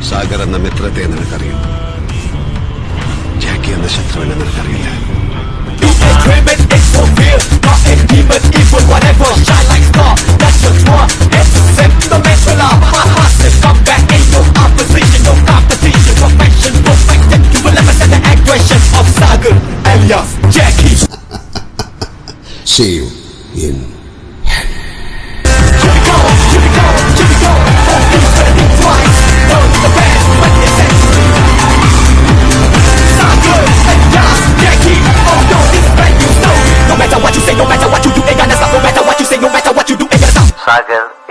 സാഗർ എന്ന മിത്രത്തെ നിനക്കറിയും, ജാക്കി എന്ന ശത്രുവിനെ നിനക്കറിയില്ല. See you in Sagar